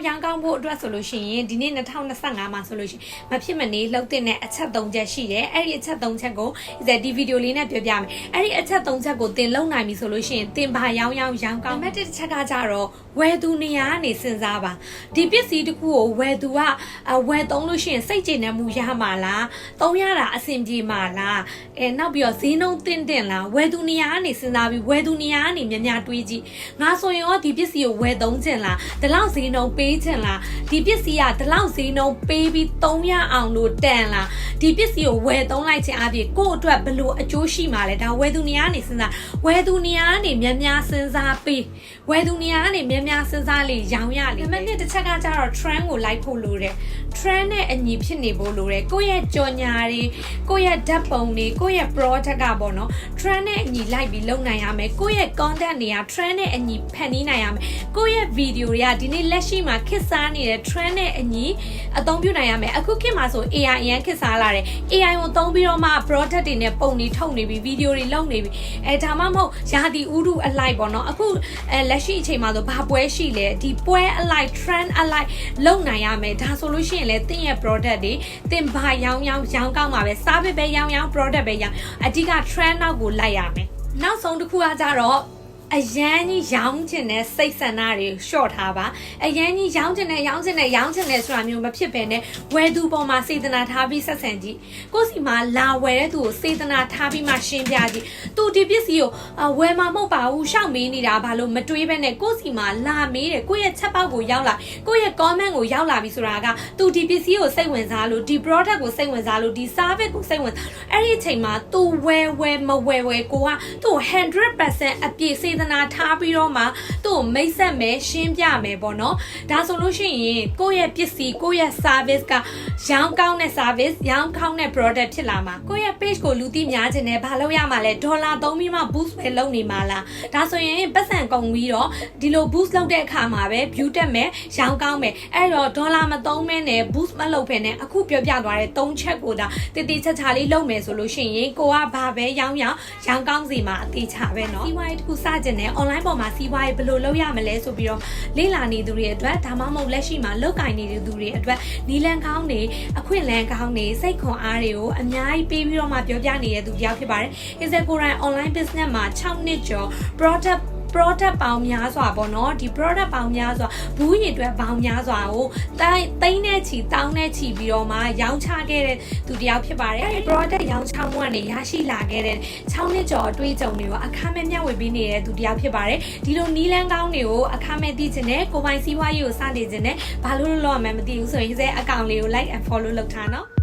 ရောင်းကောင်းဖို့အတွက်ဆိုလို့ရှိရင်ဒီနေ့2025မှာဆိုလို့ရှိရင်မဖြစ်မနေလှုပ်တဲ့အချက်3ချက်ရှိတယ်အဲ့ဒီအချက်3ချက်ကိုဒီဗီဒီယိုလေးနဲ့ပြောပြမယ်အဲ့ဒီအချက်3ချက်ကိုသင်လုံနိုင်ပြီဆိုလို့ရှိရင်သင်ဘာရောင်းချက်ကတစ်ချက်ကကြတော့ဝယ်သူနေရာကနေစဉ်းစားပါဒီပစ္စည်းတစ်ခုကိုဝယ်သူကဝယ်သုံးလို့ရှိရင်စိတ်ကျေနပ်မှုရမှာလားသုံးရတာအဆင်ပြေမှာလားနောက်ပြီးတော့ဈေးနှုန်းတင်လားဝယ်သူနေရာကနေစဉ်းစားပြီးဝယ်သူနေရာကနေများတွေးကြည့်ငါဆိုရင်ရောဒီပစ္စည်းကိုဝယ်သုံးခြင်းလားဒီလောက်ဈေးနှုန်းပေးခြင်းလားဒီပစ္စည်းကဒီလောက်ဈေးနှုန်းပေးပြီးသုံးရအောင်လို့တန်လားဒီပစ္စည်းကိုဝယ်သုံးလိုက်ခြင်းအပြင်ကိုယ့်အတွက်ဘယ်လိုအကျိုးရှိမှာလဲဒါဝယ်သူနေရာကနေစဉ်းစားဝယ်သူနေရာကနေများစဉ်းစားပြီးဝယ်သူနေရာကနေများစဉ်းစားလေရောင်းရလေနံပါတ်1တစ်ချက်ကကြတော့ trend ကိုလိုက်ဖို့လိုတယ် trend နဲ့အညီဖြစ်နေဖို့လိုတယ်ကိုယ့်ရဲ့ကြော်ညာတွေကိုယ့်ရဲ့ဓာတ်ပုံတွေကိုယ့်ရဲ့ product ကပေါ့နော် trend နဲ့အညီလိုက်ပြီးလုပ်နိုင်ရမယ်ကိုယ့်ရဲ့ content တွေက trend နဲ့အညီဖန်တီးနိုင်ရမယ်ကိုယ့်ရဲ့ video တွေကဒီနေ့လက်ရှိမှာခေတ်စားနေတဲ့ trend နဲ့အညီအသုံးပြုနိုင်ရမယ်အခုခေတ်မှာဆို AI အရင်ခေတ်စားလာတယ် AI ကိုသုံးပြီးတော့မှ product တွေနဲ့ပုံတွေထုတ်နေပြီ video တွေလုပ်နေပြီဒါမှမဟုတ်ရာသီဥတုအလိုက်ပေါ့နော်အခုလက်ရှိအချိန်မှာဆိုဘာပွဲရှိလဲဒီပွဲအလိုက် trend အလိုက်လုပ်နိုင်ရမယ်ဒါဆိုလို့ရှိရင်လည်းသင်ရဲ့ product တွေသင်ဘာရောင်းကောင်းမှာပဲ service ပဲရောင်း product ပဲရောင်းအဓိက trend နောက်ကိုလိုက်ရမယ်နောက်ဆုံးတစ်ခုကကြတော့အရန်ကြီးရောင်းချင်တဲ့စိတ်ဆန္ဒတွေရှော့ထားပါအရန်ကြီးရောင်းချင်တဲ့ဆိုတာမျိုးမဖြစ်ဘဲနဲ့ဝယ်သူပေါ်မှာစေတနာထားပြီးဆက်ဆံကြည့်ကိုယ့်စီမှာလာဝယ်တဲ့သူကိုစေတနာထားပြီးမှရှင်းပြကြည့်သူဒီပစ္စည်းကိုဝယ်မှာမဟုတ်ပါဘူးရှောက်မေးနေတာဘာလို့မတွေးဘဲနဲ့ကိုယ့်စီမှာလာမေးတယ်ကိုယ့်ရဲ့ချက်ပေါက်ကိုရောက်လာကိုယ့်ရဲ့ comment ကိုရောက်လာပြီဆိုတာကသူဒီပစ္စည်းကိုစိတ်ဝင်စားလို့ဒီ product ကိုစိတ်ဝင်စားလို့ဒီ service ကိုစိတ်ဝင်အဲ့ဒီအချိန်မှာသူဝယ်မဝယ်ကိုကသူ့ 100% အပြည့်စေတနာထားပြီးတော့မှသူ့ကိုမိတ်ဆက်မယ်ရှင်းပြမယ်ပေါ့နော်ဒါဆိုလို့ရှိရင်ကိုယ့်ရဲ့ပစ္စည်းကိုယ့်ရဲ့ service ကရောင်းကောင်းတဲ့ service ရောင်းကောင်းတဲ့ product ဖြစ်လာမှာကိုယ့်ရဲ့ page ကိုလူသိများခြင်းနဲ့ဘာလုပ်ရမှာလဲဒေါ်လာသုံးပြီးမှ boost ပဲလုပ်နေမှာလားဒါဆိုရင်ပတ်စံကုန်ပြီးတော့ဒီလို boost လုပ်တဲ့အခါမှာပဲ view တက်မယ်ရောင်းကောင်းမယ်အဲ့တော့ဒေါ်လာမသုံးမဲနဲ့ boost မလုပ်ဖ ೇನೆ အခုပြောပြသွားတဲ့3ချက်ကိုဒါတည်တည်ချာချာလေးလုပ်မယ်ဆိုလို့ရှိရင်ကိုကဘာပဲရောင်းကောင်းစီမှာအသေးချပဲเนาะစီးပွားရေးတစ်ခုစကြင်တယ် online ပေါ်မှာစီးပွားရေးဘယ်လိုလုပ်ရမလဲဆိုပြီးတော့လေ့လာနေသူတွေအတွက်ဒါမှမဟုတ်လက်ရှိမှာလုပ်ကိုင်နေတဲ့သူတွေအတွက်နီလန်ကောင်းတွေအခွင့်အလမ်းကောင်းတွေစိတ်ခွန်အားတွေကိုအများကြီးပေးပြီးတော့မှပြောပြနေတဲ့သူတယောက်ဖြစ်ပါတယ်။ Is it ကိုယ်တိုင် online business မှာ6နှစ်ကျော် product ပေါင်းများစွာပေါ့နော်ဒီ product ပေါင်းများစွာဘူးရည်အတွက်ပေါင်းများစွာကိုသိန်းနဲ့ချီတောင်းနဲ့ချီပြီးတော့မှရောင်းချခဲ့တဲ့သူတယောက်ဖြစ်ပါတယ်အဲဒီ product ရောင်းချမှုကနေရရှိလာခဲ့တဲ့6နှစ်ကျော်အတွေ့အကြုံတွေကိုအခမဲ့မျှဝေပေးနေတဲ့သူတယောက်ဖြစ်ပါတယ်ဒီလိုနီးလန်းကောင်းတွေကိုအခမဲ့သိချင်တဲ့ကိုယ်ပိုင်စီးပွားရေးကိုစတင်ချင်တဲ့ဘာလို့လုပ်ရမှန်းမသိဘူးဆိုရင်ဒီအကောင့်လေးကို like and follow လုပ်ထားနော်